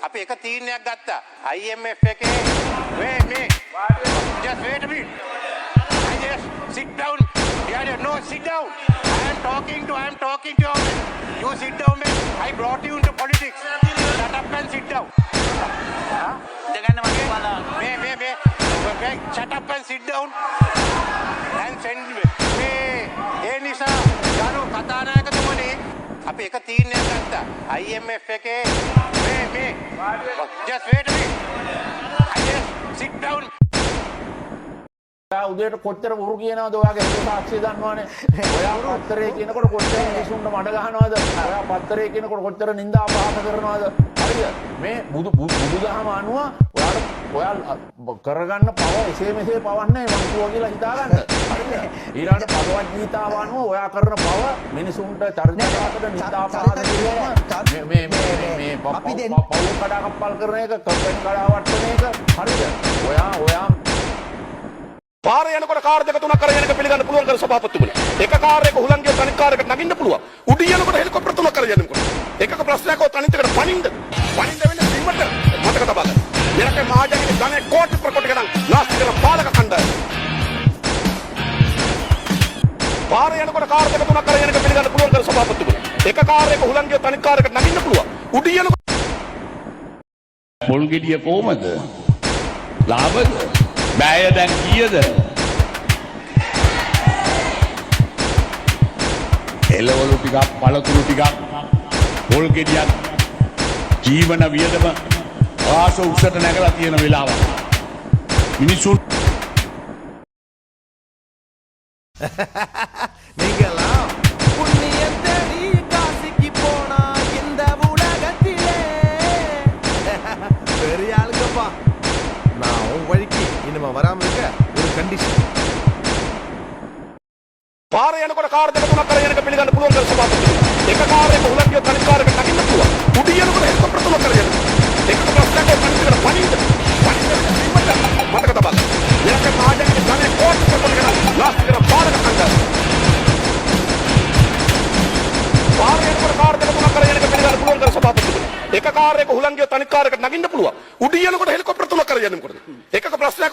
අපි එක තීරණයක් ගත්තා. IMF එකේ just wait a minute. I just sit down. Yeah, no, sit down. I am talking to you. You sit down, man. I brought you into politics. Shut up and sit down. Jangan masalah. Shut up and sit down. And send me. ඒ නිසා ගරු කතානායකතුමනි අපි එක තීරණයක් ගත්තා. IMF එකේ just wait a minute. I just sit down. උදේට කොච්චර වුරු කියනවද ඔයාගේ හිත සාක්ෂිය දන්නවනේ. ඔයා පත්තරේ කියනකොට කොච්චර මිනිසුන්ට මඩ ගහනවද? ඔයා පත්තරේ කියනකොට කොච්චර නිନ୍ଦා අපහාස කරනවද? හරිද? මේ බුදුදහම අනුව ඔයා කරගන්න පව එසේ මෙසේ පවන්නේ මං කිව්වා කියලා හිතාගන්න. හරිද? ඊළඟට භගවත් ගීතාව අනුව ඔයා කරන පව මිනිසුන්ට චරිතාර්ථකට නිନ୍ଦා අපහාස කිරීම මේ අපි පව කඩාකප්පල් කරන එක කම්පැනි කඩාවට්ටන එක හරිද? ඔයා පාරේ යනකොට කාර් දෙක තුනක් කරගෙන යනක පිළිගන්න පුළුවන් කර සභාපතිතුමනි. එක කාර් එක හුලංගිය තනිත් කාර් එකට නගින්න පුළුවන්. උඩින් යනකොට හෙලිකොප්ටර් තුනක් කරගෙන යනකොට. එකක ප්‍රශ්නයක් ඔය තනිත් එකට පනින්න වෙන්නේ සිම්මට මතක තබා ගන්න. මෙරකේ මහජනගේ ධනෙ කෝටි ප්‍රකෝටි ගණන් නාස්ති කරන පාලක කණ්ඩායම. පාරේ යනකොට කාර් දෙක තුනක් කරගෙන යනක පිළිගන්න පුළුවන් කර සභාපතිතුමනි. එක කාර් එක හුලංගිය තනිත් කාර් එකට නගින්න පුළුවන්. උඩින් යනකොට පොල් ගෙඩිය කොහමද? ලාභද? බෑය දැන් කීයද? එළවලු ටිකක් පළතුරු ටිකක් පොල් ගෙඩියක් ජීවන වියදම ආස උසට නැගලා තියෙන වෙලාව මිනිසුන් நீங்களாம் புண்ணியம் தேடி காசிக்கு போனா இந்த உலகத்திலே பெரிய ஆளுங்கப்பா. நான் உன் வழிக்கு இனிமே வராம இருக்க ஒரு கண்டிஷன். පාරේ යනකොට කාර් දෙක තුනක් කරගෙන යනක පිළිගන්න පුළුවන් කර සභාපතිතුමනි. එක කාර් එක හුලංගිය තනිත් කාර් එකට නගින්න පුළුවන්. උඩින් යනකොට හෙලිකොප්ටර් තුනක් කරගෙන. එකක ප්‍රශ්නයක් ඔය තනිත් එකට පනින්න සිම්මට මතක තබා ගන්න. මෙරකේ මහජනගේ ධනෙ කෝටි ප්‍රකෝටි ගණන් නාස්ති කරන පාලක කණ්ඩායම. පාරේ යනකොට කාර් දෙක තුනක් කරගෙන යනක පිළිගන්න පුළුවන් කර සභාපතිතුමනි. එක කාර් එක හුලංගිය තනිත් කාර් එකට නගින්න පුළුවන්. උඩින් යනකොට හෙලිකොප්ටර් තුනක් කරගෙන යනකොට. එකක ප්‍රශ්නයක්